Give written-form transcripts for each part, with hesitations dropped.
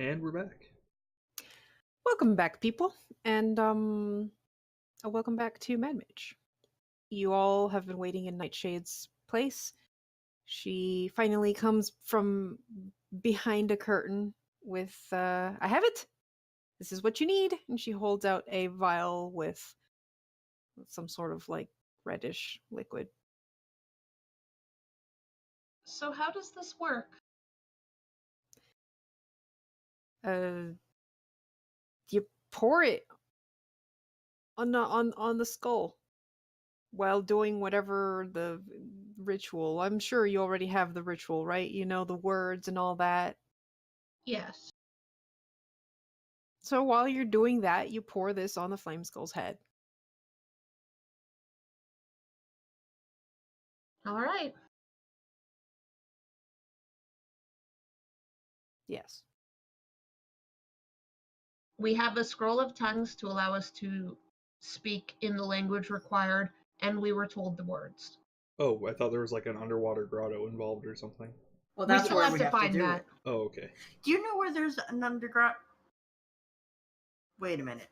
And we're back. Welcome back, people, and welcome back to Mage. You all have been waiting in Nightshade's place. She finally comes from behind a curtain with, I have it! This is what you need! And she holds out a vial with some sort of, reddish liquid. So how does this work? You pour it on the skull while doing whatever the ritual. I'm sure you already have the ritual, right? You know the words and all that. Yes. So while you're doing that, you pour this on the flame skull's head. All right. Yes. We have a scroll of tongues to allow us to speak in the language required, and we were told the words. Oh, I thought there was like an underwater grotto involved or something. Well, We that's still where have we to have to find do that. it. Oh, okay. Do you know where there's an underground? Wait a minute.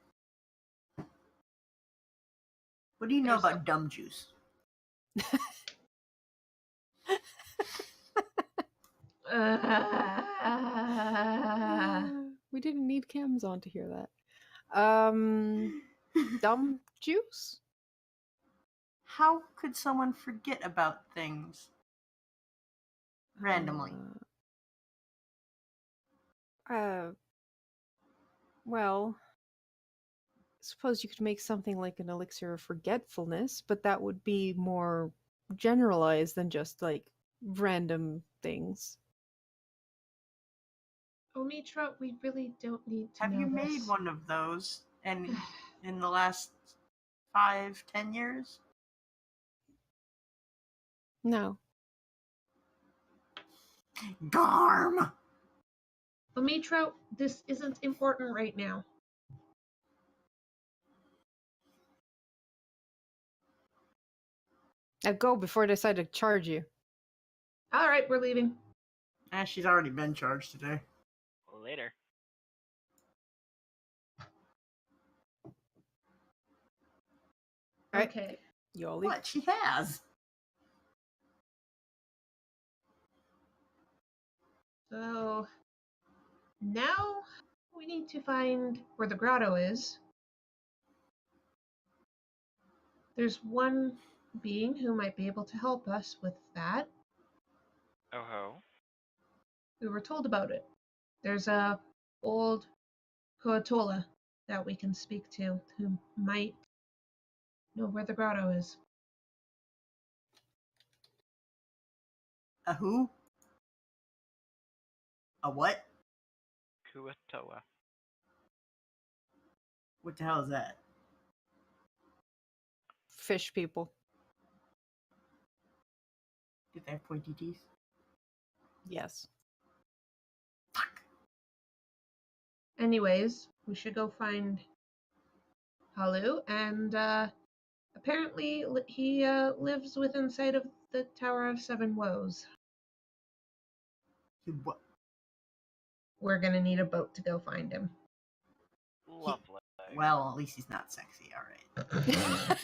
What do you know about dumb juice? We didn't need cams on to hear that. Dumb juice? How could someone forget about things randomly? Well, I suppose you could make something like an elixir of forgetfulness, but that would be more generalized than just random things. Omitra, we really don't need to Have know you made this. one of those in the last 5-10 years? No. Garm! Omitra, this isn't important right now. Now go before I decide to charge you. All right, we're leaving. She's already been charged today. Later. All right. Okay. You all leave. What? She has. So now we need to find where the grotto is. There's one being who might be able to help us with that. Oh ho. We were told about it. There's a old Koatola that we can speak to who might know where the grotto is. A who? A what? Kuatoa. What the hell is that? Fish people. Did they have pointy teeth? Yes. Fuck. Anyways, we should go find Halu, and apparently he lives within sight of the Tower of Seven Woes. What? We're gonna need a boat to go find him. Lovely. Well, at least he's not sexy, alright.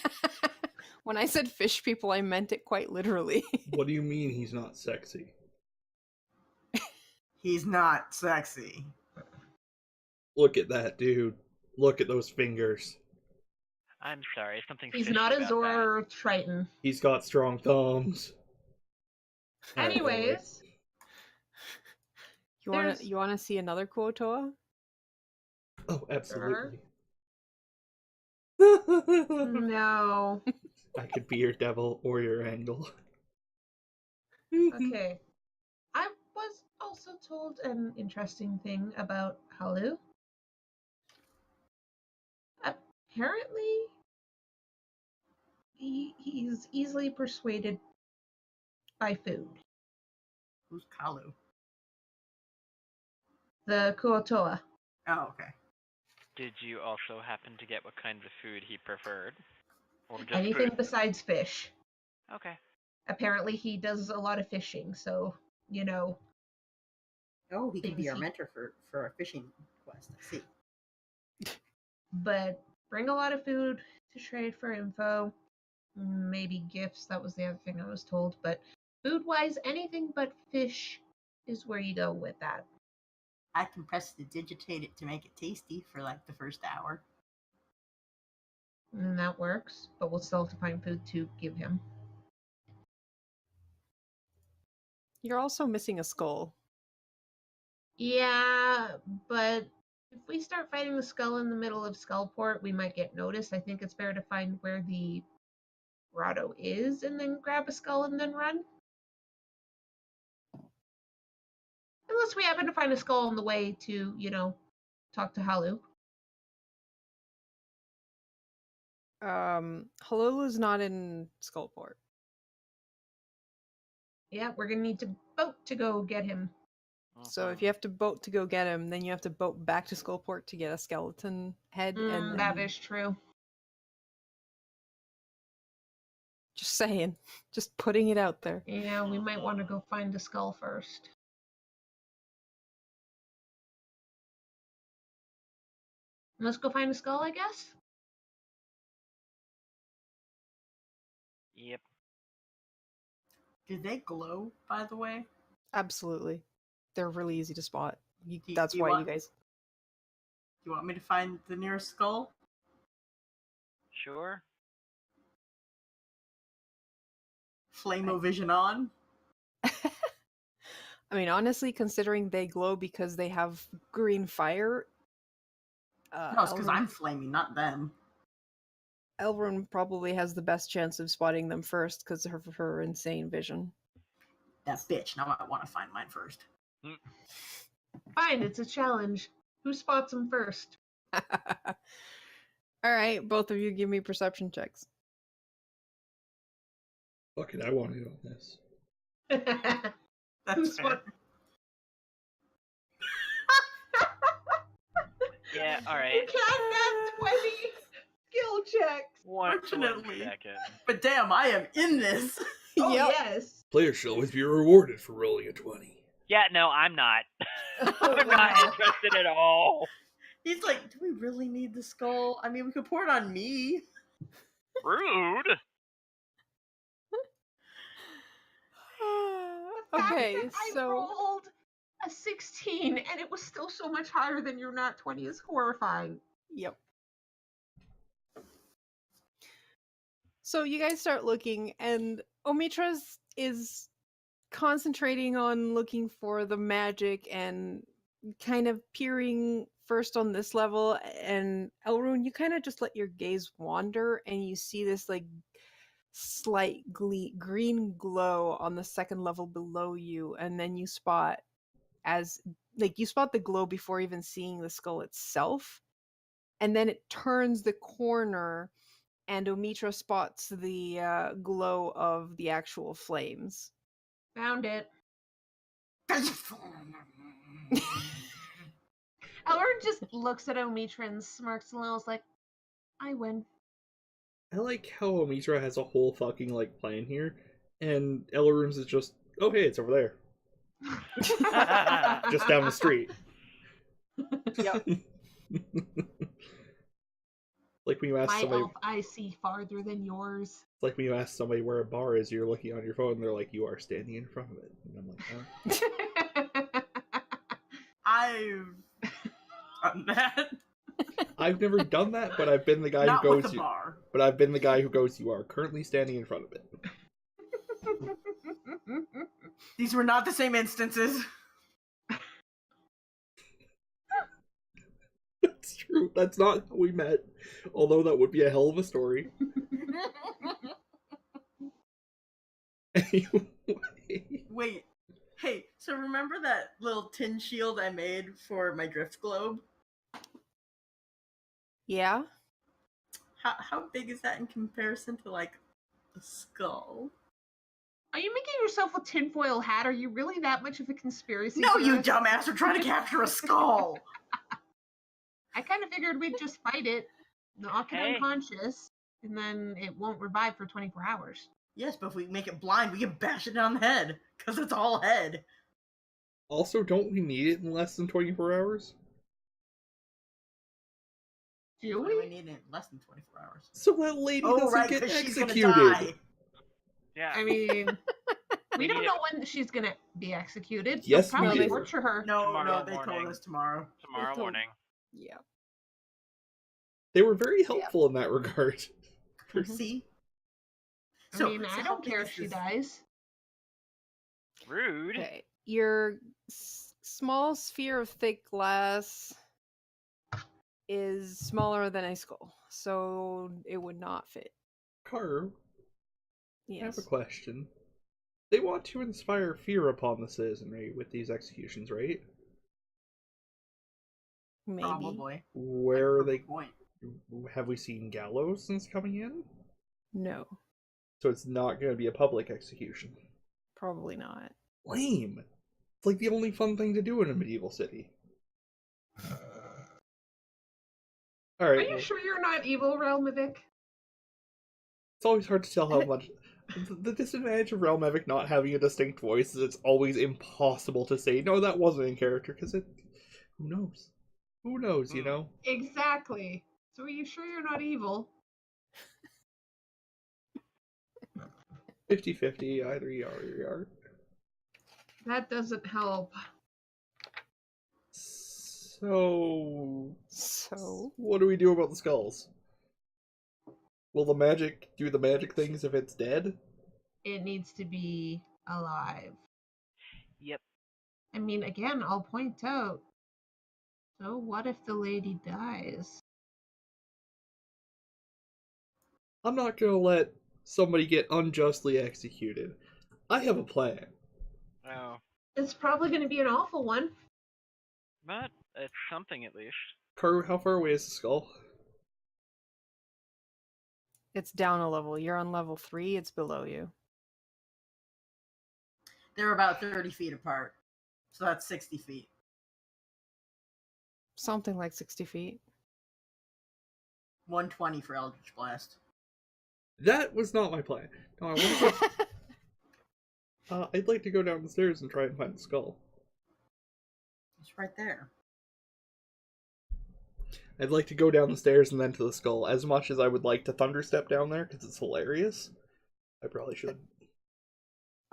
When I said fish people, I meant it quite literally. What do you mean he's not sexy? He's not sexy. Look at that, dude. Look at those fingers. I'm sorry, something He's fishy not a about Zora or Triton. He's got strong thumbs. Anyways, You wanna see another Kuotoa? Oh, absolutely. no. I could be your devil or your angel. Okay. I was also told an interesting thing about Halu. Apparently, he's easily persuaded by food. Who's Kalu? The Kuotoa. Oh, okay. Did you also happen to get what kinds of food he preferred? Or just Anything food? besides fish. Okay. Apparently, he does a lot of fishing, so, Oh, he could be our Things he- mentor for our fishing quest. I see. But bring a lot of food to trade for info. Maybe gifts. That was the other thing I was told. But food-wise, anything but fish is where you go with that. I can press to digitate it to make it tasty for like the first hour. And that works. But we'll still have to find food to give him. You're also missing a skull. Yeah, but if we start fighting the skull in the middle of Skullport, we might get noticed. I think it's fair to find where the grotto is and then grab a skull and then run. Unless we happen to find a skull on the way to, talk to Halu. Halula's not in Skullport. Yeah, we're gonna need to boat to go get him. So if you have to boat to go get him, then you have to boat back to Skullport to get a skeleton head. And That is true. just saying, just putting it out there. Yeah, we might want to go find the skull first. Let's go find the skull, I guess. Yep. Do they glow, by the way? Absolutely, they're really easy to spot. Do- That's do you why want- you guys. Do you want me to find the nearest skull? Sure. Flame-o-vision on? I mean, honestly, considering they glow because they have green fire. No, it's because I'm flaming, not them. Elrond probably has the best chance of spotting them first because of her insane vision. That bitch. Now I want to find mine first. Fine, it's a challenge. Who spots him first? All right, both of you give me perception checks. Fuck it, I want in on this. That's Who's fair. what? Yeah, alright. You can't have 20 skill checks. One Fortunately. second. But damn, I am in this. Oh, Yep. yes. Players should always be rewarded for rolling a 20. Yeah, no, I'm not. I'm not wow. interested at all. He's like, do we really need the skull? I mean, we could pour it on me. Rude. The fact Okay, that I so rolled a 16 and it was still so much higher than your nat 20 is horrifying. yep. So you guys start looking, and Omitra's is concentrating on looking for the magic and kind of peering first on this level. And Elrune, you kind of just let your gaze wander, and you see this like slight green glow on the second level below you, and then you spot the glow before even seeing the skull itself, and then it turns the corner and Omitra spots the glow of the actual flames. Found it. Elrond Elrond just looks at Omitra and smirks a little. Is like, I win. I like how Omitra has a whole fucking plan here, and Elrune's is just, oh hey, it's over there, just down the street. Yep. Like when you ask My somebody, elf I see farther than yours. it's like when you ask somebody where a bar is, you're looking on your phone, and they're like, you are standing in front of it, and I'm like, huh? I've done that. I've never done that, but I've been the guy Not who with goes. the bar. But I've been the guy who goes. You are currently standing in front of it. These were not the same instances. That's true. That's not how we met. Although that would be a hell of a story. Anyway. Wait. Hey, so remember that little tin shield I made for my drift globe? Yeah. How big is that in comparison to, like, a skull? Are you making yourself a tinfoil hat? Are you really that much of a conspiracy No, you theorist? dumbass! We're trying to capture a skull! I kind of figured we'd just fight it, knock it Hey. unconscious, and then it won't revive for 24 hours. Yes, but if we make it blind, we can bash it on the head, because it's all head. Also, don't we need it in less than 24 hours? Do Why do we we? need it in less than 24 hours? So that lady Oh, doesn't right, get because she's executed. gonna die. Yeah. I mean, we We don't need know when she's gonna be executed. Yes, They'll we probably do. torture her. No, Tomorrow they told morning. us tomorrow. Tomorrow told- morning. Yeah. They were very helpful in that regard. Mhm. See? I mean, I how don't big care is if she this? dies. Rude. Okay. Your small sphere of thick glass is smaller than a skull, so it would not fit. Karu, I have Yes. a question. They want to inspire fear upon the citizenry with these executions, right? Maybe. Probably. Where are they? Point. Have we seen gallows since coming in? No. So it's not going to be a public execution. Probably not. Lame. It's like the only fun thing to do in a medieval city. All Are right. you Well, sure you're not evil, Realmovic? it's always hard to tell how much. The disadvantage of Realm Epic not having a distinct voice is it's always impossible to say, no, that wasn't in character, because it. Who knows? Who knows, you know? Exactly. So are you sure you're not evil? 50-50, either you are or you aren't. That doesn't help. So. So What do we do about the skulls? Will the magic do the magic things if it's dead? It needs to be alive. Yep. I mean, again, I'll point out. So what if the lady dies? I'm not gonna let somebody get unjustly executed. I have a plan. Oh. It's probably going to be an awful one. But it's something at least. Karu, how far away is the skull? it's down a level. You're on level 3, it's below you. They're about 30 feet apart. So that's 60 feet. Something like 60 feet. 120 for Eldritch Blast. That was not my plan. No, I want to. I'd like to go down the stairs and try and find the skull. It's right there. I'd like to go down the stairs and then to the skull. As much as I would like to thunderstep down there because it's hilarious, I probably should.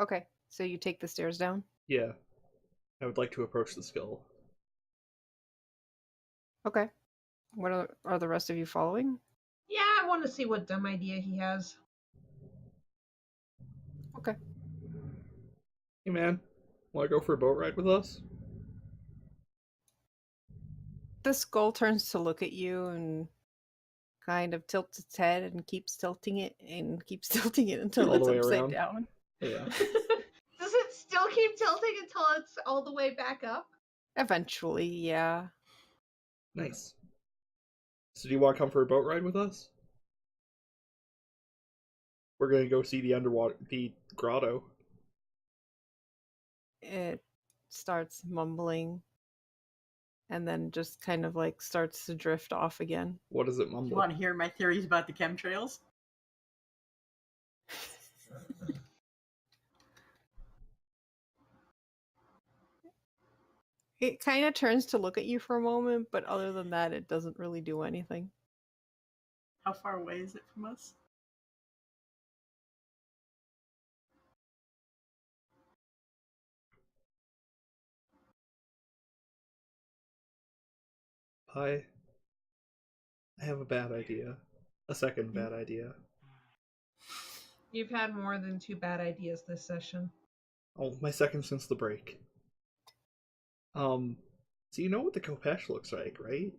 Okay, so you take the stairs down? Yeah, I would like to approach the skull. Okay. What are the rest of you following? Yeah, I want to see what dumb idea he has. Okay. Hey man, want to go for a boat ride with us? The skull turns to look at you and kind of tilts its head and keeps tilting it and keeps tilting it until All the it's way upside around? down. Yeah. Does it still keep tilting until it's all the way back up? Eventually, yeah. Nice. So do you want to come for a boat ride with us? We're gonna go see the grotto. It starts mumbling and then just kind of like starts to drift off again. What does it You mumble? want to hear my theories about the chemtrails? It kind of turns to look at you for a moment, but other than that, it doesn't really do anything. How far away is it from us? I have a bad idea. A second bad idea. You've had more than 2 bad ideas this session. Oh, my second since the break. So you know what the Kopesh looks like, right?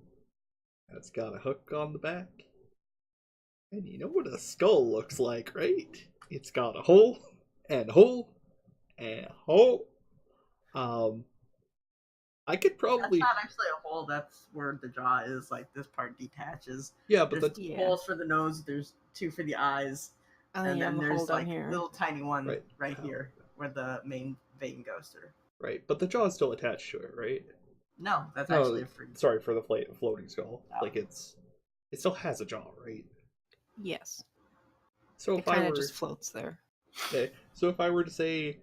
It's got a hook on the back. And you know what a skull looks like, right? It's got a hole, and a hole, and a hole. I could That's probably... not actually a hole, that's where the jaw is. Like, this part detaches. Yeah, but There's the... Yeah. holes for the nose, there's 2 for the eyes, And and you then have a hole there's down like here. little tiny one Right. here where the main vein goes through. Right, but the jaw is still attached to it, right? No, that's No, actually a free. Sorry for the floating skull. Oh. Like, it still has a jaw, right? Yes. So It if I kind were... of just floats there. Okay, so if I were to say,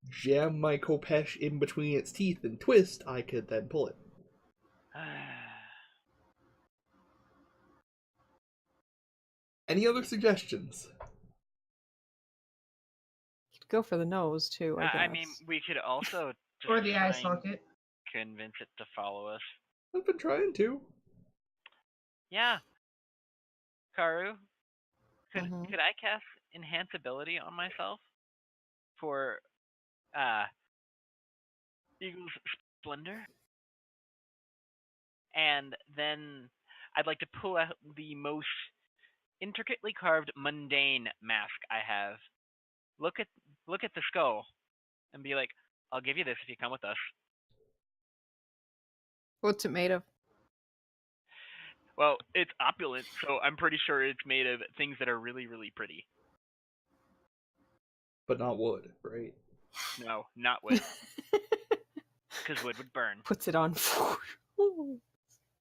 jam my Kopesh in between its teeth and twist, I could then pull it. Any other suggestions? You could go for the nose too, I guess. I mean, we could also just Or the eye try and socket. convince it to follow us. I've been trying to. Yeah. Karu, could Mhm. could I cast enhance ability on myself for Eagle's Splendor? And then I'd like to pull out the most intricately carved mundane mask I have. Look at the skull and be like, I'll give you this if you come with us. What's it made of? Well, it's opulent, so I'm pretty sure it's made of things that are really, really pretty. But not wood, right? No, not wood, because wood would burn. Puts it on.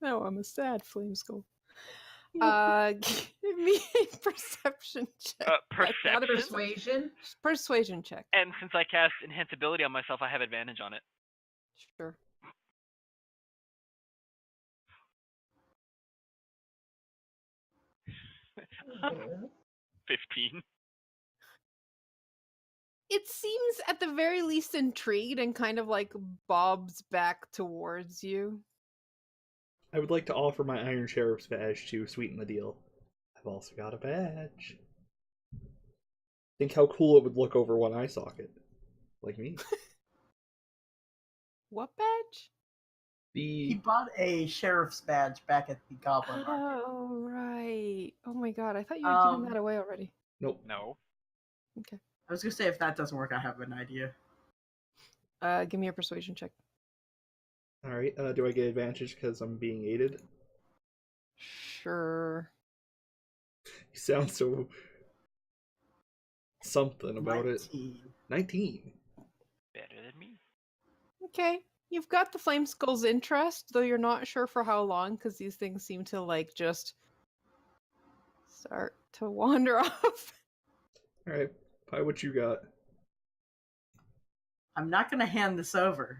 No, I'm a sad flame skull. Give me a perception check. Perception? Persuasion. Persuasion check. And since I cast enhance ability on myself, I have advantage on it. Sure. Mhm. 15. It seems at the very least intrigued and kind of like bobs back towards you. I would like to offer my Iron Sheriff's badge to sweeten the deal. I've also got a badge. Think how cool it would look over one eye socket. Like me. What badge? He The bought a sheriff's badge back at the Goblin Market. Oh, right. Oh my god, I thought you had given that away already. Nope. No. Okay. I was gonna say if that doesn't work, I have an idea. Give me a persuasion check. Alright, do I get advantage because I'm being aided? Sure. You sound so something about 19. it. 19. Better than me. Okay. You've got the flame skull's interest, though you're not sure for how long, because these things seem to like just start to wander off. Alright, Pi, what you got? I'm not gonna hand this over,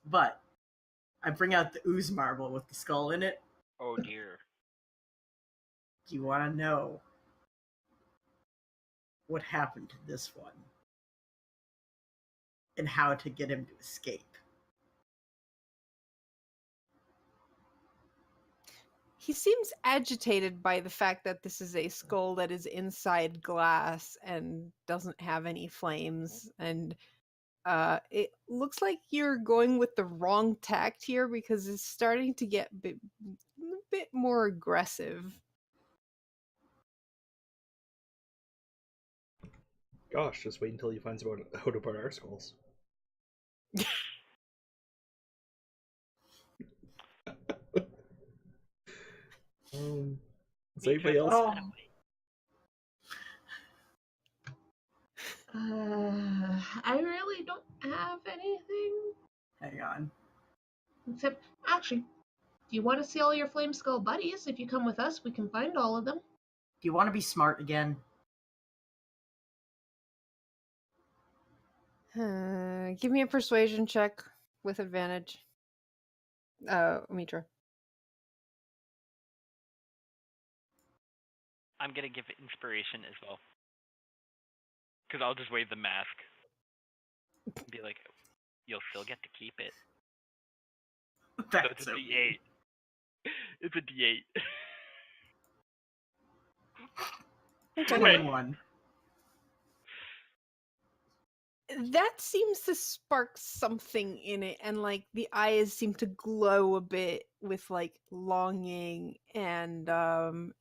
but I bring out the ooze marble with the skull in it. Oh dear. Do you want to know what happened to this one? And how to get him to escape? He seems agitated by the fact that this is a skull that is inside glass and doesn't have any flames. And it looks like you're going with the wrong tact here because it's starting to get a bit more aggressive. Gosh, just wait until he finds out how to put our skulls. Is anybody else? Oh. I really don't have anything. Hang on. Except, actually, do you want to see all your Flame Skull buddies? If you come with us, we can find all of them. Do you want to be smart again? Give me a persuasion check with advantage. Mitra. I'm gonna give it inspiration as well. Because I'll just wave the mask. And be like, you'll still get to keep it. So That's it's a so D8. It's a D8. Okay. 21. That seems to spark something in it, and like the eyes seem to glow a bit with like longing, and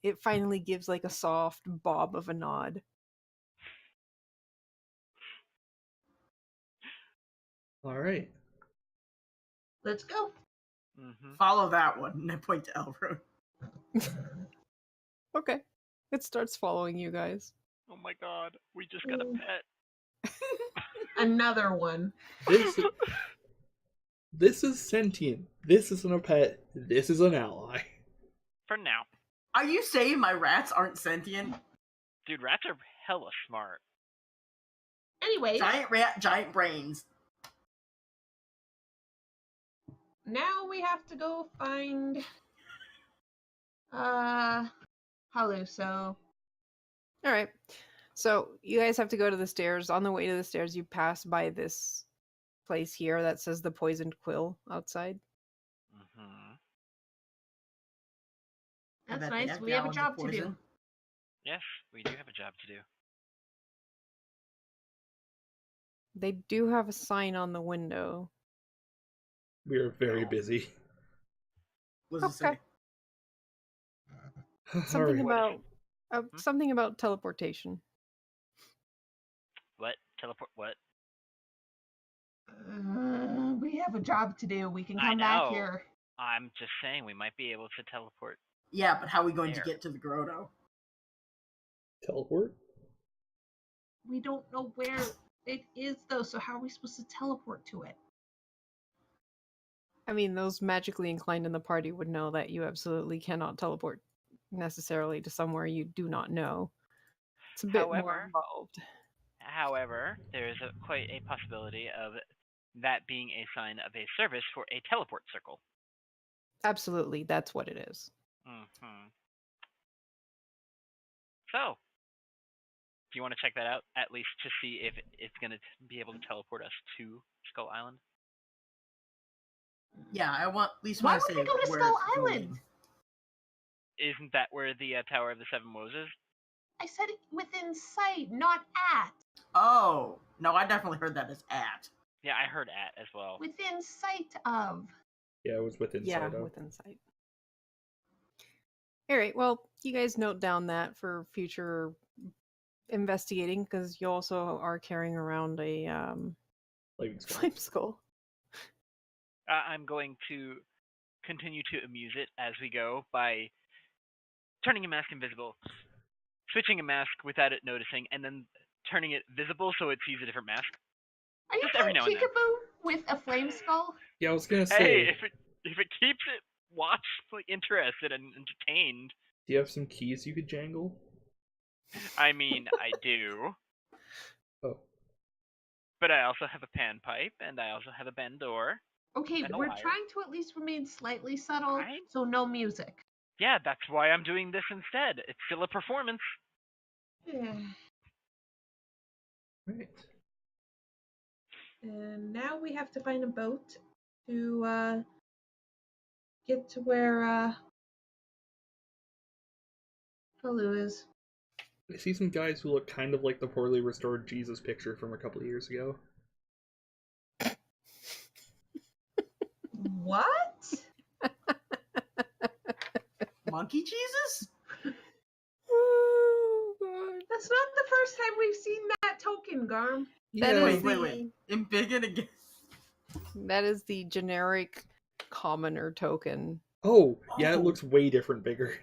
it finally gives like a soft bob of a nod. Alright. Let's go. Mm-hmm. Follow that one. And I point to Elrond. Okay. It starts following you guys. Oh my god, we just got a pet. Another one. This is sentient. This isn't a pet. This is an ally. For now. Are you saying my rats aren't sentient? Dude, rats are hella smart. Anyways, Giant rat, giant brains. now we have to go find Halu. So All right. So you guys have to go to the stairs. On the way to the stairs, you pass by this place here that says the poisoned quill outside. Mm-hmm. I that's bet they nice. have We have a gallons of job to do. poison. Yes, we do have a job to do. They do have a sign on the window. We are very No. busy. What does it Okay. say? Something Alright. about something about teleportation. What? Teleport? What? We have a job to do. We can I come back know. here. I'm just saying we might be able to teleport. Yeah, but how are we going There. to get to the grotto? Teleport? We don't know where it is, though, so how are we supposed to teleport to it? I mean, those magically inclined in the party would know that you absolutely cannot teleport necessarily to somewhere you do not know. It's a bit more However- involved. However, there is quite a possibility of that being a sign of a service for a teleport circle. Absolutely, that's what it is. Mm-hmm. So, do you want to check that out at least to see if it's going to be able to teleport us to Skull Island? Yeah, I want at least Why want to would say we go to where Skull it's going. Island? Isn't that where the Tower of the Seven Woes is? I said it within sight, not at. Oh, no, I definitely heard that as at. Yeah, I heard at as well. Within sight of. Yeah, it was within Yeah, sight of. within sight. All right, well, you guys note down that for future investigating because you also are carrying around a Lightning skull. flame skull. I'm going to continue to amuse it as we go by turning a mask invisible, switching a mask without it noticing, and then turning it visible so it sees a different mask. Are you Just every playing now and then. Peekaboo with a flame skull? Yeah, I was gonna Hey, say, if it keeps it watchfully interested and entertained, do you have some keys you could jangle? I mean, I do. Oh. But I also have a panpipe, and I also have a bend door. Okay, And a we're wire. trying to at least remain slightly subtle, Right? so no music. Yeah, that's why I'm doing this instead. It's still a performance. Right. And now we have to find a boat to get to where Halu is. I see some guys who look kind of like the poorly restored Jesus picture from a couple of years ago. What? Monkey Jesus? Oh god. That's not the first time we've seen that token, Garm. That is Wait. In big and again. That is the generic commoner token. Oh, yeah, it Oh. looks way different, bigger.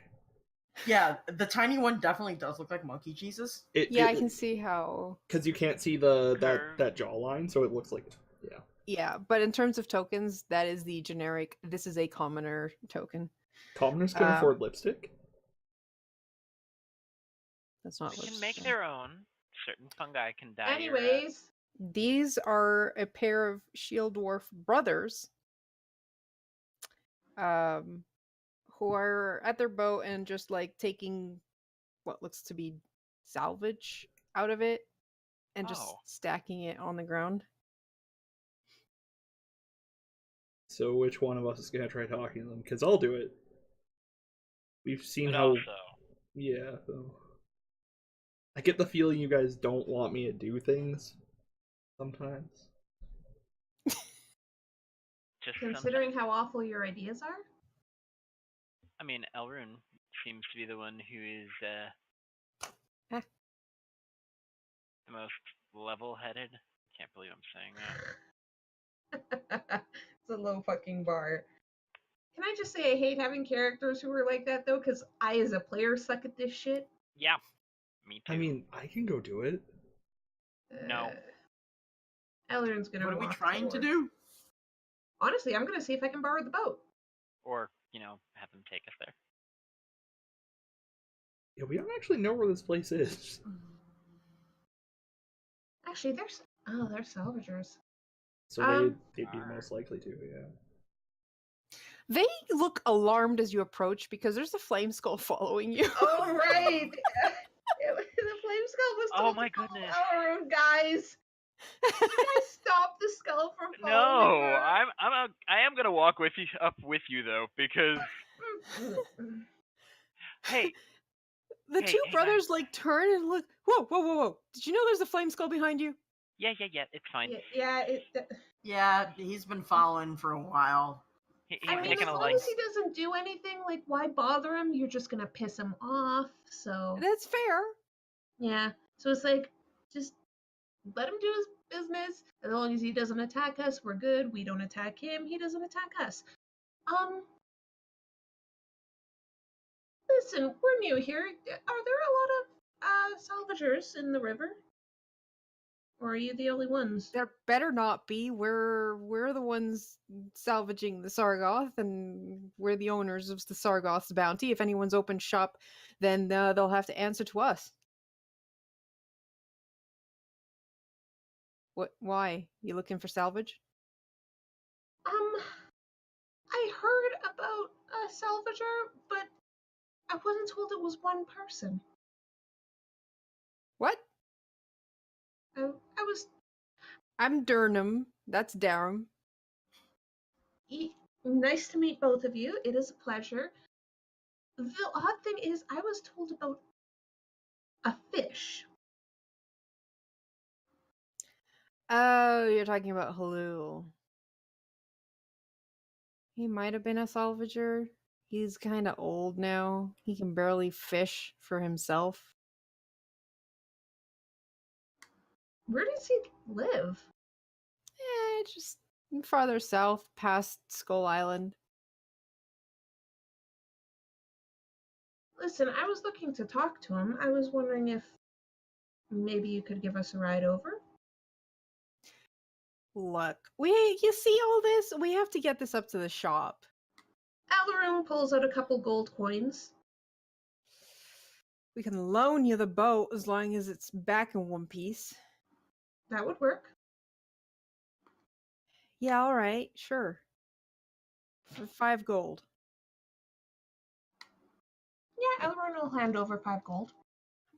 Yeah, the tiny one definitely does look like Monkey Jesus. Yeah, I can see how. Because you can't see that Curve. jawline, so it looks like yeah. Yeah, but in terms of tokens, that is the generic. This is a commoner token. Commoners can Um, afford lipstick. That's not. They can what's- make their own. Certain fungi can dye your, Anyways, These are a pair of shield dwarf brothers, who are at their boat and just like taking what looks to be salvage out of it and just Oh. stacking it on the ground. So which one of us is gonna try talking to them? Because I'll do it. We've seen but how. also, Yeah. So. I get the feeling you guys don't want me to do things. Sometimes. just considering sometimes. how awful your ideas are, I mean, Elrune seems to be the one who is Eh. the most level-headed. Can't believe I'm saying that. it's a low fucking bar. Can I just say I hate having characters who are like that though, because I as a player suck at this shit. Yeah, me too. I mean, I can go do it. No. Elrond's gonna. What are we walk trying to towards- do? Honestly, I'm gonna see if I can borrow the boat. Or, have them take us there. Yeah, we don't actually know where this place is. I Actually, they're salvagers. So they'd be most likely to, yeah. They look alarmed as you approach because there's a flame skull following you. Oh right, the flame skull was Oh told my to follow goodness. our road, guys. Guys, stop the skull from No, following her. I am gonna walk with you up with you though, because hey, The hey, two hey guys. brothers like turn and look. Whoa, whoa, whoa, whoa! Did you know there's a flame skull behind you? Yeah, it's fine. Yeah, he's been following for a while. He's I mean, taking as a long light. as he doesn't do anything, like, why bother him? You're just gonna piss him off. So That's fair. yeah, so it's like, just let him do his business. As long as he doesn't attack us, we're good. We don't attack him. He doesn't attack us. Listen, we're new here. Are there a lot of salvagers in the river? Or are you the only ones? There better not be. We're the ones salvaging the Sargoth, and we're the owners of the Sargoth's bounty. If anyone's opened shop, then they'll have to answer to us. What? Why? You looking for salvage? I heard about a salvager, but I wasn't told it was one person. What? I was I'm Durham. That's Darum. nice to meet both of you. It is a pleasure. The odd thing is, I was told about a fish. Oh, you're talking about Halul. He might have been a salvager. He's kind of old now. He can barely fish for himself. Where does he live? Just farther south, past Skull Island. Listen, I was looking to talk to him. I was wondering if maybe you could give us a ride over. Look, you see all this? We have to get this up to the shop. Alarum pulls out a couple gold coins. We can loan you the boat as long as it's back in one piece. That would work. Yeah, all right, sure. For 5 gold. Yeah, Alarum will hand over 5 gold.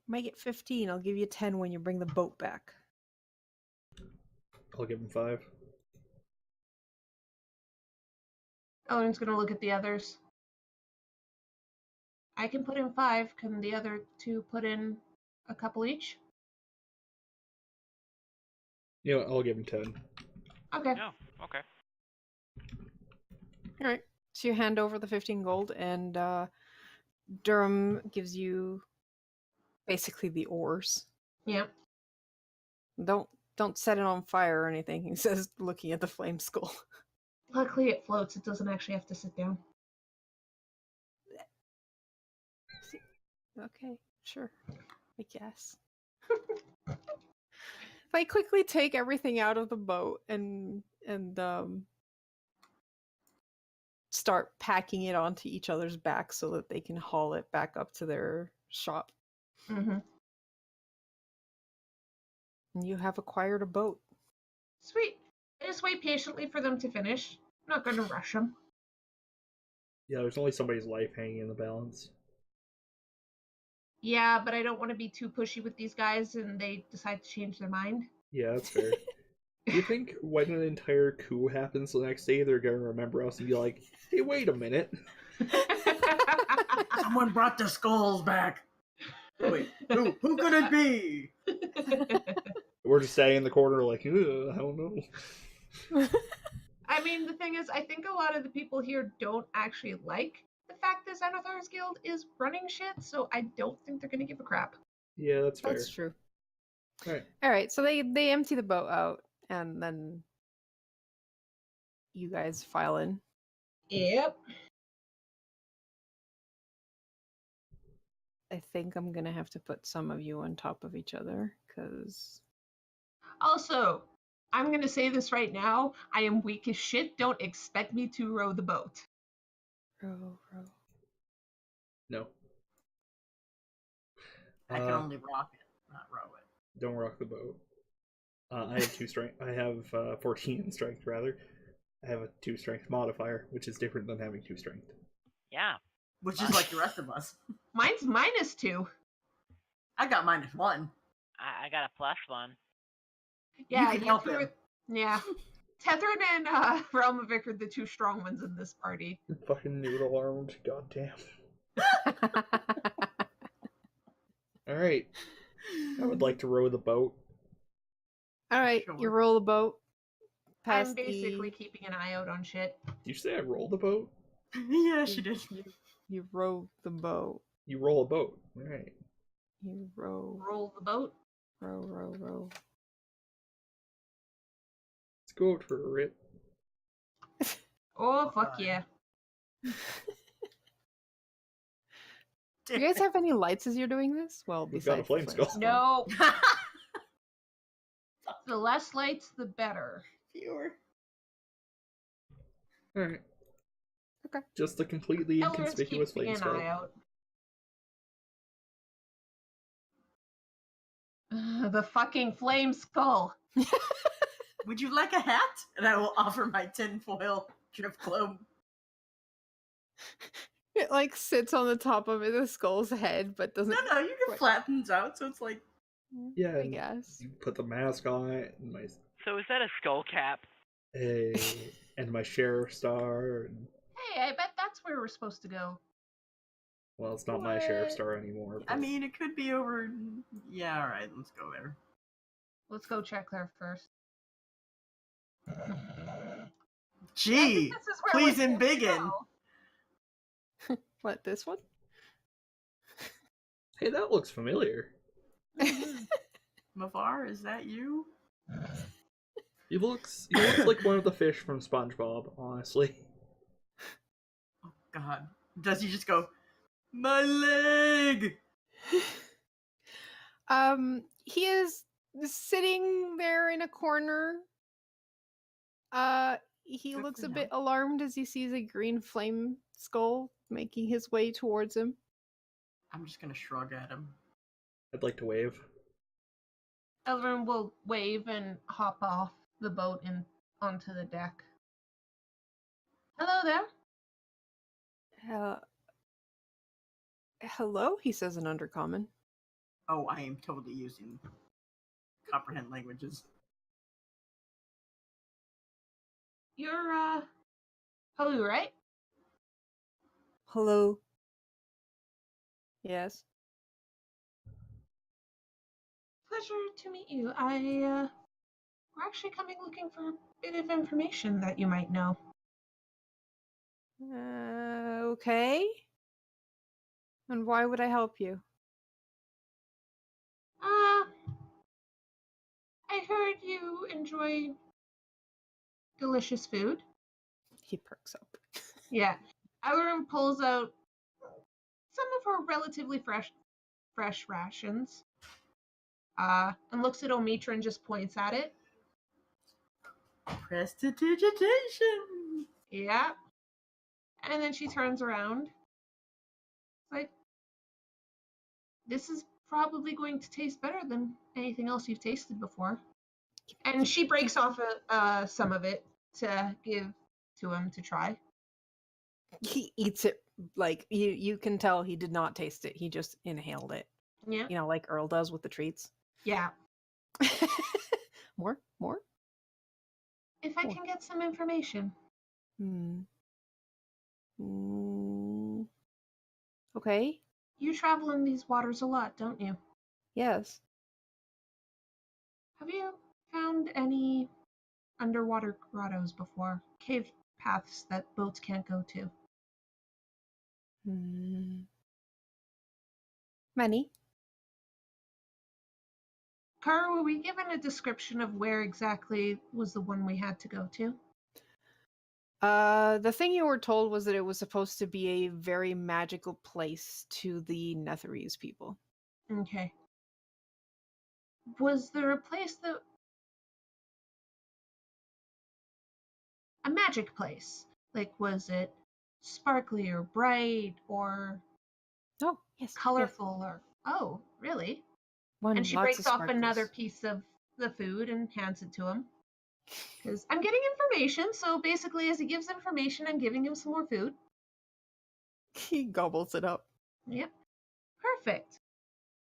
Make it 15. I'll give you 10 when you bring the boat back. I'll give him 5. Alarum's gonna look at the others. I can put in 5. Can the other 2 put in a couple each? You know what, I'll give him 10. Okay. No, okay. All right. So you hand over the 15 gold, and Durham gives you basically the oars. Yeah. Don't set it on fire or anything, he says, looking at the flame skull. Luckily it floats. It doesn't actually have to sit down. Okay, sure. I guess. If I quickly take everything out of the boat and start packing it onto each other's backs so that they can haul it back up to their shop. Mm-hmm. And you have acquired a boat. Sweet. I just wait patiently for them to finish. I'm not going to rush them. Yeah, there's only somebody's life hanging in the balance. Yeah, but I don't want to be too pushy with these guys and they decide to change their mind. Yeah, that's fair. Do you think when an entire coup happens the next day, they're going to remember us and be like, hey, wait a minute. Someone brought the skulls back. Wait, who could it be? We're just standing in the corner like, I don't know. I mean, the thing is, I think a lot of the people here don't actually like the fact that Xanathar's guild is running shit, so I don't think they're going to give a crap. Yeah, that's fair. That's true. Alright. Alright, so they empty the boat out, and then you guys file in. Yep. I think I'm gonna have to put some of you on top of each other, because... Also, I'm going to say this right now. I am weak as shit. Don't expect me to row the boat. Row. No. I can only rock it, not row it. Don't rock the boat. I have 2 strength. I have 14 in strength, rather. I have a 2 strength modifier, which is different than having 2 strength. Yeah. Which is like the rest of us. Mine's -2. I got -1. I got a +1. Yeah, can help two him. are- Yeah. Tethrin and Realm of Vic are the 2 strong ones in this party. Fucking noodle armed. Goddamn. Alright. I would like to row the boat. All right, you Sure. roll the boat. I'm Past basically the... keeping an eye out on shit. Did you say I roll the boat? Yeah, she did. You row the boat. You roll a boat. Alright. You row, Roll the boat. row. Let's go out for a rip. Oh, fuck Fine. yeah. Do you guys have any lights as you're doing this? Well, We've got a besides flame the skull. No. The less lights, the better. Fewer. Alright. Okay. Just a completely Eller's inconspicuous keeping flame an skull. eye out. The fucking flame skull. Would you like a hat? And I will offer my tinfoil drift globe. It like sits on the top of the skull's head, but doesn't. No, you can Right. flattens out, so it's like Yeah, I and guess. you put the mask on it, and my So is that a skull cap? and my sheriff star, and Hey, I bet that's where we're supposed to go. well, it's not my sheriff What? star anymore. I but- mean it could be over. Yeah, alright, let's go there. Let's go check there first. Gee, This is where please we're and supposed to biggin. go. What, this one? Hey, that looks familiar. Mavar, is that you? He looks like one of the fish from SpongeBob, honestly. Oh god. Does he just go, my leg? He is sitting there in a corner. He Good looks for a him. bit alarmed as he sees a green flame skull making his way towards him. I'm just gonna shrug at him. I'd like to wave. Ellerin will wave and hop off the boat and onto the deck. Hello there. Hello, he says in Undercommon. Oh, I am totally using comprehend languages. You're Hello, right? Hello. Yes. Pleasure to meet you. We're actually coming looking for a bit of information that you might know. Okay. And why would I help you? I heard you enjoy delicious food. He perks up. Yeah. Ellerin pulls out some of her relatively fresh rations. And looks at Omitra and just points at it. Prestidigitation! Yeah. And then she turns around. Like, this is probably going to taste better than anything else you've tasted before. And she breaks off some of it to give to him to try. He eats it like you can tell he did not taste it. He just inhaled it. Yeah. You know, like Earl does with the treats. Yeah. More? If I Cool. can get some information. Okay. You travel in these waters a lot, don't you? Yes. Have you found any underwater grottos before? Cave paths that boats can't go to? Many. Kara, were we given a description of where exactly was the one we had to go to? The thing you were told was that it was supposed to be a very magical place to the Netherese people. Okay. Was there a place that... a magic place? Like, was it sparkly or bright or Oh, yes. colorful or... Oh, really? One, And she lots breaks of off sparkles. another piece of the food and hands it to him. Because I'm getting information, so basically, as he gives information, I'm giving him some more food. He gobbles it up. Yep. Perfect.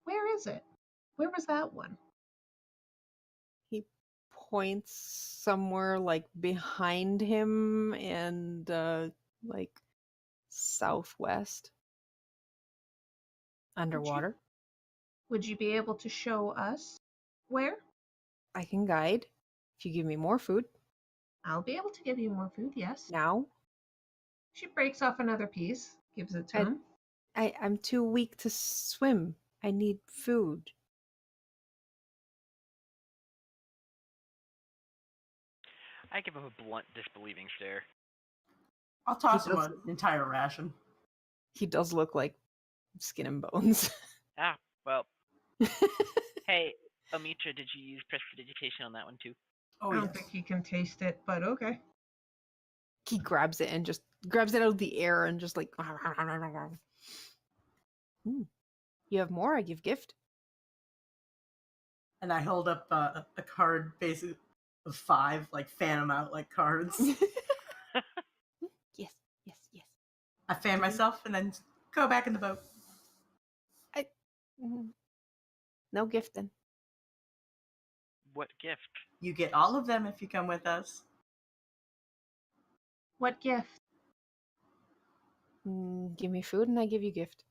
Where is it? Where was that one? He points somewhere like behind him and like southwest. Underwater. Would you be able to show us where? I can guide if you give me more food. I'll be able to give you more food, yes. Now? She breaks off another piece, gives it to him. I'm too weak to swim. I need food. I give him a blunt, disbelieving stare. I'll toss He him does- an entire ration. He does look like skin and bones. Ah, well. Hey, Omitra, did you use prestidigitation on that one too? Oh, I don't yes. think he can taste it, but okay. He grabs it and just grabs it out of the air and just like. You have more? I give gift. And I hold up a card basically of 5, like fan them out like cards. Yes, yes, yes. I fan myself and then go back in the boat. No gift then. What gift? You get all of them if you come with us. What gift? Give me food and I give you gift.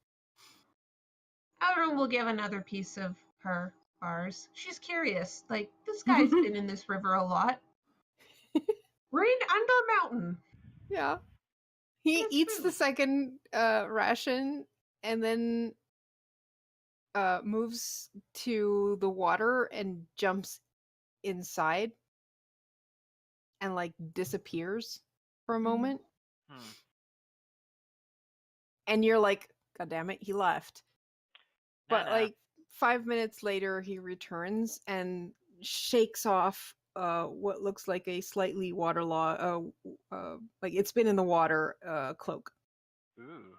Elrond will give another piece of her bars. She's curious. Like, this guy's been in this river a lot. We're in under a mountain. Yeah. He That's eats the food. second ration and then moves to the water and jumps inside and like disappears for a moment. Hmm. And you're like, God damn it, he left. But Nah. like 5 minutes later, he returns and shakes off what looks like a slightly waterlogged, like it's been in the water cloak. Ooh.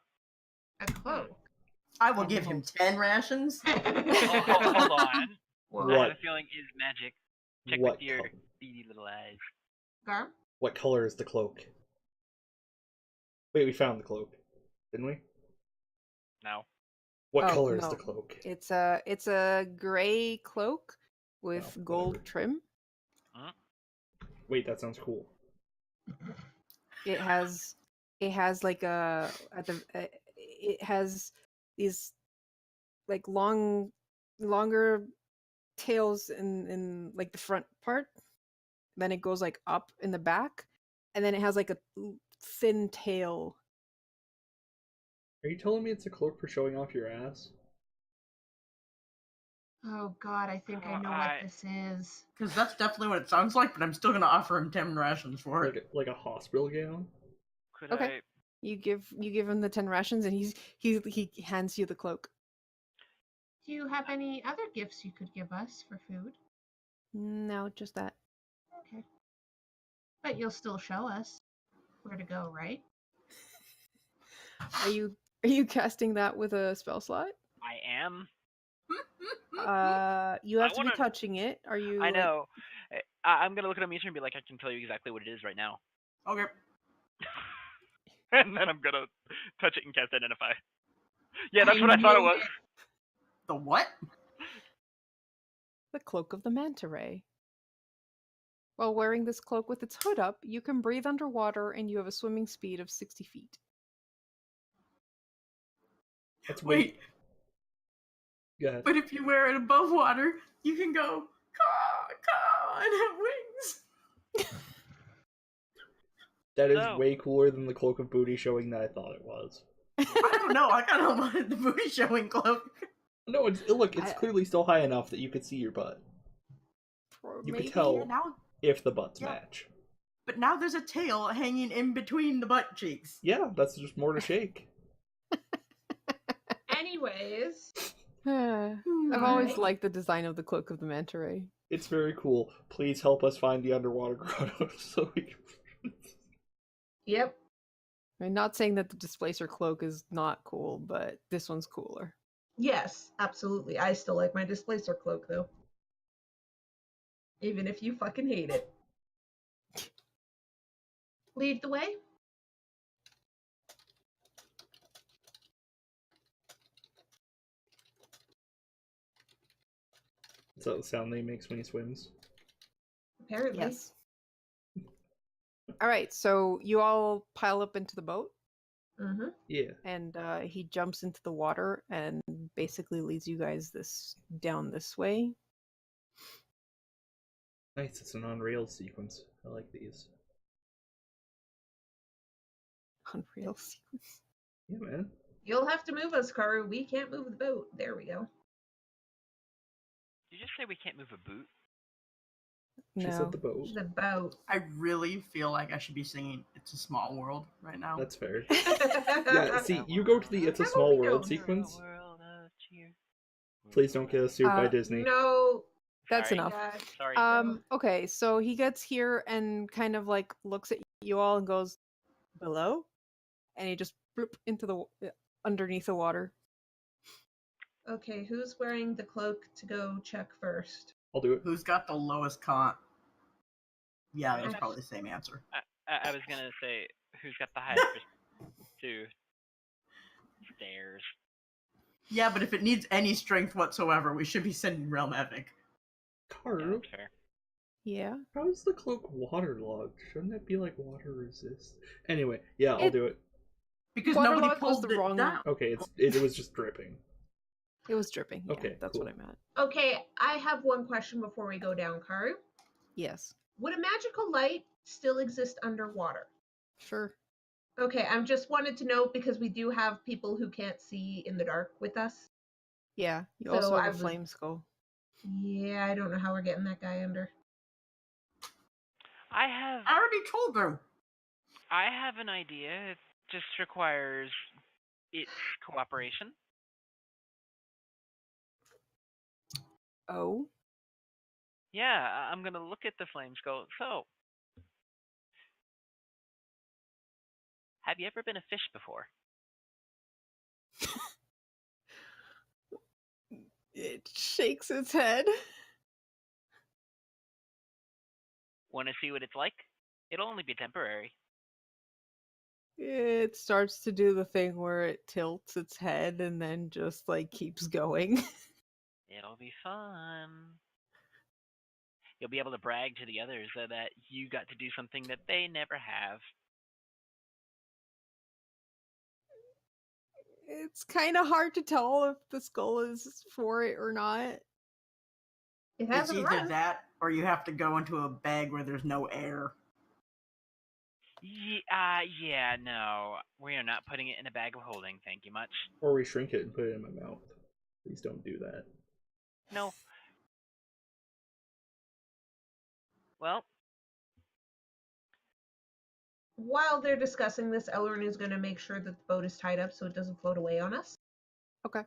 A cloak. I will give him 10 rations. Oh, hold on. Whoa. I What? have a feeling is magic. Check What with your color? beady little eyes. Garm? What color is the cloak? Wait, we found the cloak, didn't we? No. What Oh, color is no. the cloak? It's a gray cloak with Oh, gold whatever. trim. Wait, that sounds cool. It has like it has these like longer tails in like the front part. Then it goes like up in the back, and then it has like a thin tail. Are you telling me it's a cloak for showing off your ass? Oh god, I think I know what this is. Because that's definitely what it sounds like, but I'm still going to offer him 10 rations for it. Like a hospital gown? Could Okay. You give him the 10 rations, and he hands you the cloak. Do you have any other gifts you could give us for food? No, just that. Okay. But you'll still show us where to go, right? Are you casting that with a spell slot? I am. You have I to be wanna- touching it. Are you? I like- know. I'm gonna look at Omitra and be like, I can tell you exactly what it is right now. Okay. And then I'm gonna touch it and cast Identify. Yeah, that's what I thought it knew was. The what? The cloak of the manta ray. While wearing this cloak with its hood up, you can breathe underwater and you have a swimming speed of 60 feet. That's Wait, Go ahead. but if you wear it above water, you can go, caw, caw, and have wings. That is So- way cooler than the cloak of booty showing that I thought it was. I don't know, I kind of wanted the booty showing cloak. No, look, it's I- clearly still high enough that you could see your butt. Or You maybe could tell Yeah, now, if the butts Yeah. match. but now there's a tail hanging in between the butt cheeks. Yeah, that's just more to shake. Anyways, I've always Alright. liked the design of the cloak of the manta ray. It's very cool. Please help us find the underwater grotto so we can... yep. I'm not saying that the displacer cloak is not cool, but this one's cooler. Yes, absolutely. I still like my displacer cloak though. Even if you fucking hate it. Lead the way. Is that the sound that he makes when he swims? Apparently. Yes. All right, so you all pile up into the boat, Mm-hmm. Yeah. and he jumps into the water and basically leads you guys down this way. Nice, it's an on-rail sequence. I like these. Unreal sequence. Yeah, man. You'll have to move us, Karu. We can't move the boat. There we go. Did you just say we can't move a boot? She No. said the boat. The boat. I really feel like I should be singing "It's a Small World" right now. That's fair. yeah, Yeah, see, you go to the It's a Small World sequence. Please don't get us sued by Disney. No. That's Sorry. enough. Yeah. Sorry. Okay, so he gets here and kind of like looks at you all and goes, "Below?" And he just bloop into the underneath the water. Okay, who's wearing the cloak to go check first? I'll do it. Who's got the lowest con? Yeah, that's Yes. probably the same answer. I was gonna say who's got the highest to stairs. Yeah, but if it needs any strength whatsoever, we should be sending Realm Epic. Yeah, Karu, that's fair. Yeah. how is the cloak waterlogged? Shouldn't it be like water resist? Anyway, yeah, I'll do it. Because nobody Waterlogged was pulled the it wrong- down. Okay, it was just dripping. It was dripping. Yeah, Okay, that's cool. what I meant. Okay, I have one question before we go down, Karu. Yes. Would a magical light still exist underwater? Sure. Okay, I'm just wanted to know because we do have people who can't see in the dark with us. Yeah. You So also I have a was- flame skull. Yeah, I don't know how we're getting that guy under. I have I already told them. I have an idea. It just requires its cooperation. Oh. Yeah, I'm gonna look at the flame skull. So, have you ever been a fish before? It shakes its head. Want to see what it's like? It'll only be temporary. It starts to do the thing where it tilts its head and then just like keeps going. It'll be fun. You'll be able to brag to the others that you got to do something that they never have. It's kind of hard to tell if the skull is for it or not. It It's hasn't either run. that or you have to go into a bag where there's no air. Yeah, no. We are not putting it in a bag of holding, thank you much. Or we shrink it and put it in my mouth. Please don't do that. No. Well, While they're discussing this, Ellerin is going to make sure that the boat is tied up so it doesn't float away on us. Okay.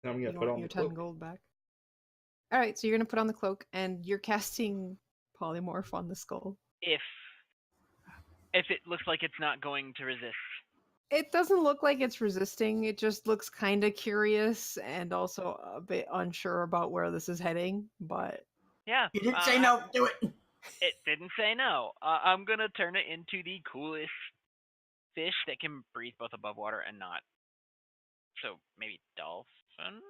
Now I'm You gonna put want on your the 10 cloak. gold back. All right, so you're gonna put on the cloak, and you're casting polymorph on the skull. if it looks like it's not going to resist. It doesn't look like it's resisting. It just looks kind of curious and also a bit unsure about where this is heading. But Yeah. You didn't say no. Do it. It didn't say no. I'm gonna turn it into the coolest fish that can breathe both above water and not. So maybe dolphin?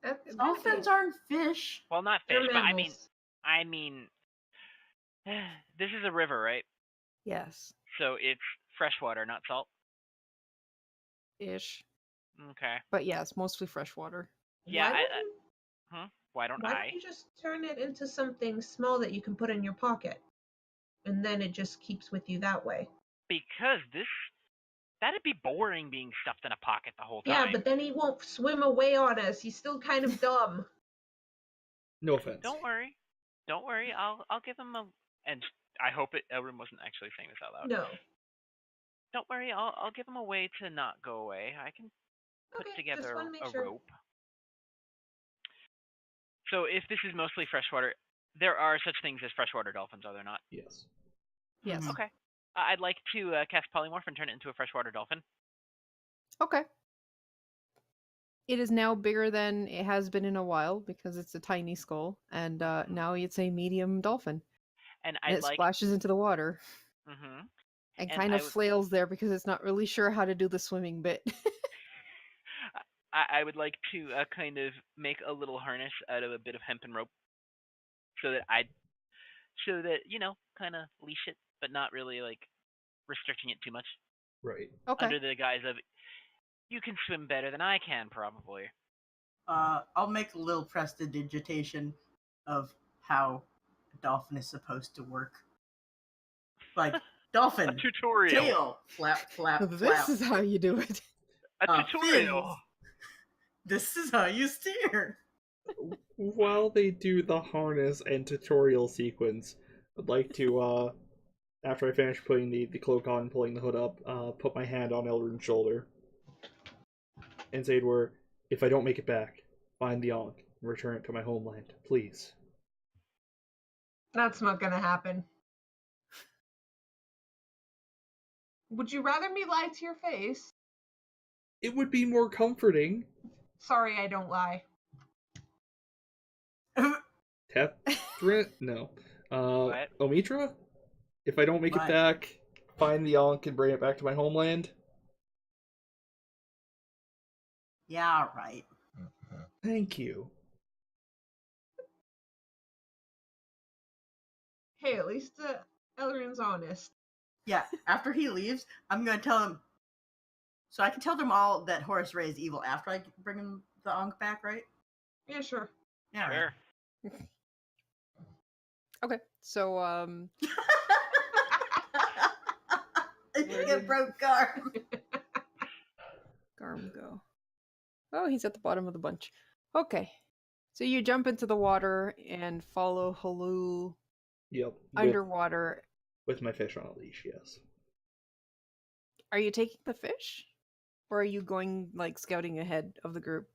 That's Dolphins aren't fish. Well, not They're fish, but I mean, mammals. this is a river, right? yes, So it's freshwater, not salt. ish. Okay. But yes, mostly freshwater. Yeah. Why don't you- Why don't Why I? don't you just turn it into something small that you can put in your pocket? And then it just keeps with you that way. Because that'd be boring being stuffed in a pocket the whole time. Yeah, but then he won't swim away on us. He's still kind of dumb. No offense. Don't worry. I'll give him a. And I hope Elrin wasn't actually saying this out loud. No. Don't worry. I'll give him a way to not go away. I can put Okay, together just want to make a sure. rope. So if this is mostly freshwater, there are such things as freshwater dolphins, are there not? Yes. Yes. Mhm. Okay. I'd like to cast polymorph and turn it into a freshwater dolphin. Okay. It is now bigger than it has been in a while because it's a tiny skull, and now it's a medium dolphin. And And I'd it like. splashes into the water Mm-hmm. and And kind I of would. flails there because it's not really sure how to do the swimming bit. I would like to kind of make a little harness out of a bit of hemp and rope, so that kind of leash it, but not really like restricting it too much. Right. Okay. Under the guise of, you can swim better than I can, probably. I'll make a little prestidigitation of how a dolphin is supposed to work. Like, A dolphin, tutorial. tail, flap, flap, This flap. is how you do it. A tutorial. Fins. This is how you steer. While they do the harness and tutorial sequence, I'd like to, after I finish putting the cloak on, pulling the hood up, put my hand on Elrin's shoulder and say to her, if I don't make it back, find the Ankh and return it to my homeland, please. That's not gonna happen. Would you rather me lie to your face? It would be more comforting. Sorry, I don't lie. Tethrin? No. What? Omitra? If I don't make What? it back, find the Ankh and bring it back to my homeland. Yeah, right. Thank you. Hey, at least Elrin's honest. Yeah, after he leaves, I'm gonna tell him. So I can tell them all that Horace Ray is evil after I bring him the Ankh back, right? Yeah, sure. Yeah, right. Sure. Okay. So It broke Garm. Garm go. Oh, he's at the bottom of the bunch. Okay. So you jump into the water and follow Halul Yep. underwater. With my fish on a leash, yes. Are you taking the fish? Or are you going like scouting ahead of the group?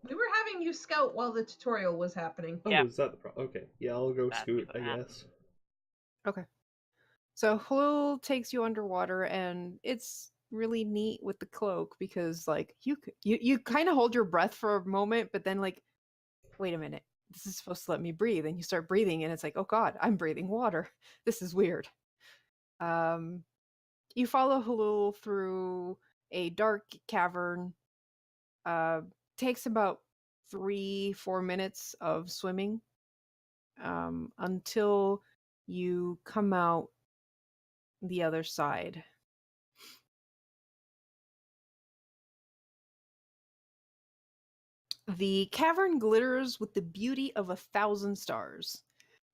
We were having you scout while the tutorial was happening. Oh, Yeah. is that the problem? Okay. Yeah, I'll go That's scoot, what I happened. guess. Okay. So Halul takes you underwater, and it's really neat with the cloak because like you kind of hold your breath for a moment, but then like, wait a minute, this is supposed to let me breathe, and you start breathing, and it's like, oh god, I'm breathing water. This is weird. You follow Halul through a dark cavern. Takes about 3-4 minutes of swimming until you come out the other side. The cavern glitters with the beauty of 1,000 stars.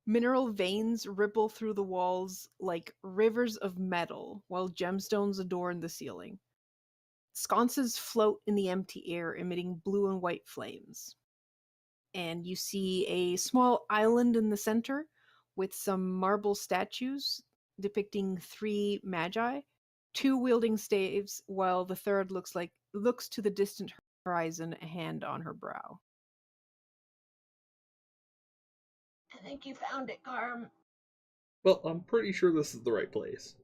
Mineral veins ripple through the walls like rivers of metal, while gemstones adorn the ceiling. Sconces float in the empty air, emitting blue and white flames. And you see a small island in the center with some marble statues depicting 3 magi, 2 wielding staves, while the third looks to the distant horizon, a hand on her brow. I think you found it, Garm. Well, I'm pretty sure this is the right place.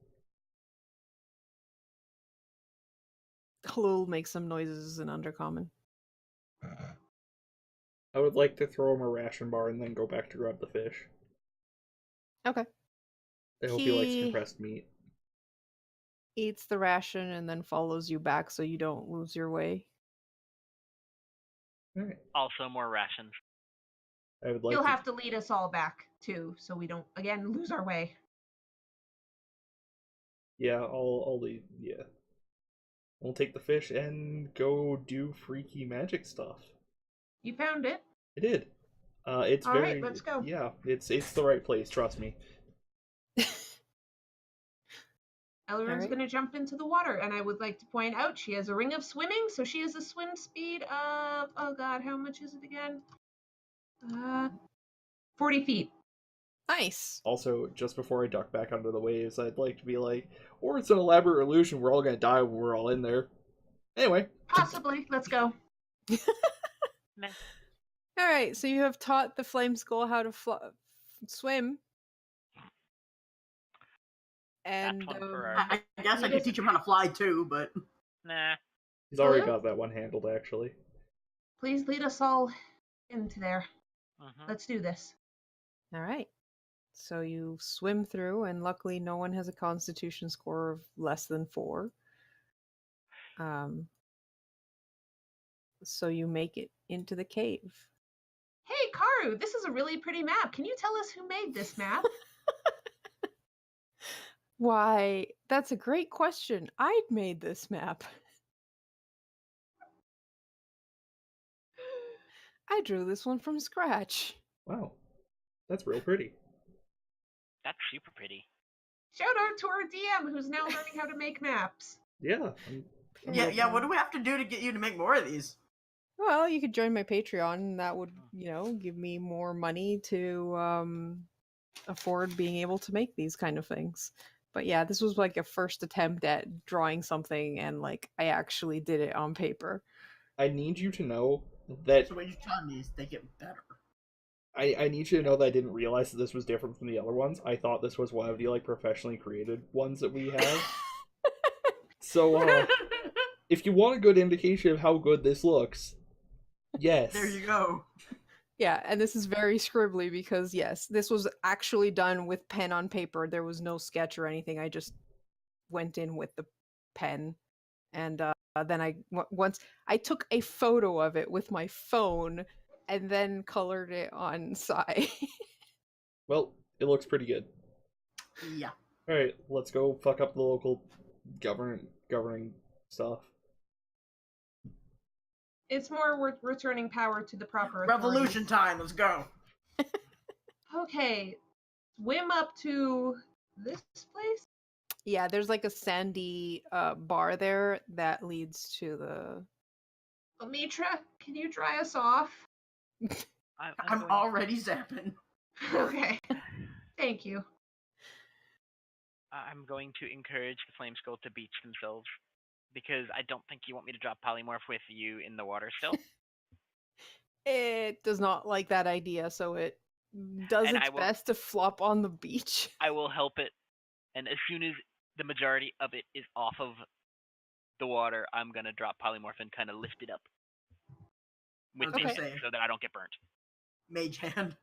Halul makes some noises in Undercommon. I would like to throw him a ration bar and then go back to grab the fish. Okay. I hope he likes compressed meat. Eats the ration and then follows you back so you don't lose your way. Alright. Also, more rations. I would like You'll have to lead us all back, too, so we don't, again, lose our way. Yeah, I'll leave. Yeah. We'll take the fish and go do freaky magic stuff. You found it. I did. It's All very. right, let's go. Yeah, it's the right place. Trust me. Elrin's right. going to jump into the water, and I would like to point out she has a ring of swimming, so she has a swim speed of, oh god, how much is it again? 40 feet. Nice. Also, just before I duck back under the waves, I'd like to be like, or it's an elaborate illusion. We're all gonna die when we're all in there. Anyway. Possibly. Let's go. Meh. All right, so you have taught the flame skull how to swim. And That's one for our. I guess I could teach him how to fly too, but Nah. He's already Hello? got that one handled, actually. Please lead us all into there. Mhm. Let's do this. All right. So you swim through, and luckily, no one has a Constitution score of less than 4. So you make it into the cave. Hey, Karu, this is a really pretty map. Can you tell us who made this map? Why, that's a great question. I'd made this map. I drew this one from scratch. Wow. That's real pretty. That's super pretty. Shout out to our DM who's now learning how to make maps. Yeah. Yeah, what do we have to do to get you to make more of these? Well, you could join my Patreon, and that would, give me more money to afford being able to make these kind of things. But yeah, this was like a first attempt at drawing something, and like I actually did it on paper. I need you to know that So when you turn these, they get better. I need you to know that I didn't realize that this was different from the other ones. I thought this was one of the like professionally created ones that we have. So if you want a good indication of how good this looks, yes. There you go. Yeah, and this is very scribbly because yes, this was actually done with pen on paper. There was no sketch or anything. I just went in with the pen, and then once I took a photo of it with my phone, and then colored it on Sai. Well, it looks pretty good. Yeah. Alright, let's go fuck up the local governing stuff. It's more worth returning power to the proper Revolution authorities. time, let's go. Okay, swim up to this place? Yeah, there's like a sandy bar there that leads to the. Omitra, can you dry us off? I'm already zapping. Okay, thank you. I'm going to encourage the Flame Skull to beach themselves because I don't think you want me to drop polymorph with you in the water still. It does not like that idea, so it does And its best to flop on the beach. I will help it, and as soon as the majority of it is off of the water, I'm gonna drop polymorph and kind of lift it up with Okay. intent so that I don't get burnt. Mage hand.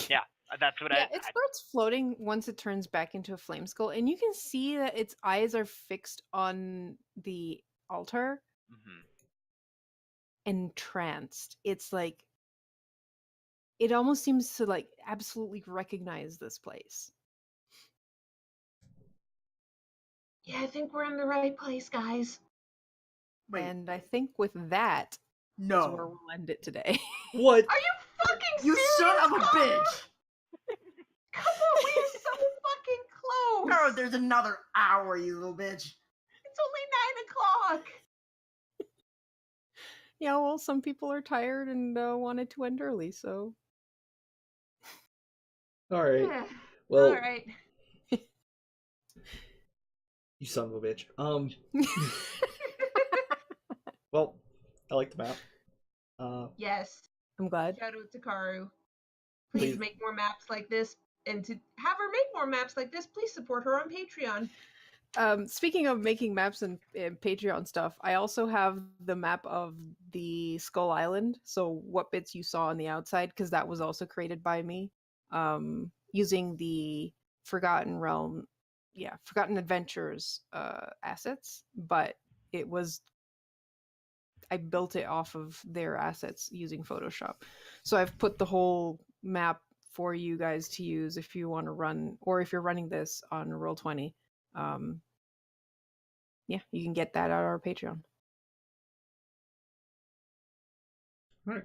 Yeah, that's what Yeah, it I starts floating once it turns back into a flame skull, and you can see that its eyes are fixed on the altar, entranced. It's like it almost seems to like absolutely recognize this place. Yeah, I think we're in the right place, guys. Wait, And I think with that is where no. we'll end it today. What? Are you fucking You serious? son of a Carl? bitch! Come on, we are so fucking close. No, there's another hour, you little bitch. It's only 9 o'clock. Yeah, well, some people are tired and wanted to end early, so. Alright. Yeah. Well, All right. you son of a bitch. Well, I like the map. Yes. I'm glad. Shout out to Karu. Please Please. make more maps like this. And to have her make more maps like this, please support her on Patreon. Speaking of making maps and Patreon stuff, I also have the map of the Skull Island. So what bits you saw on the outside, because that was also created by me, using the Forgotten Adventures assets. But I built it off of their assets using Photoshop. So I've put the whole map for you guys to use if you want to run, or if you're running this on Roll20. Yeah, you can get that out of our Patreon. Alright.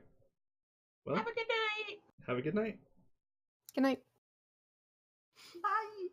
Well, Have a good night. have a good night. Good night. Bye.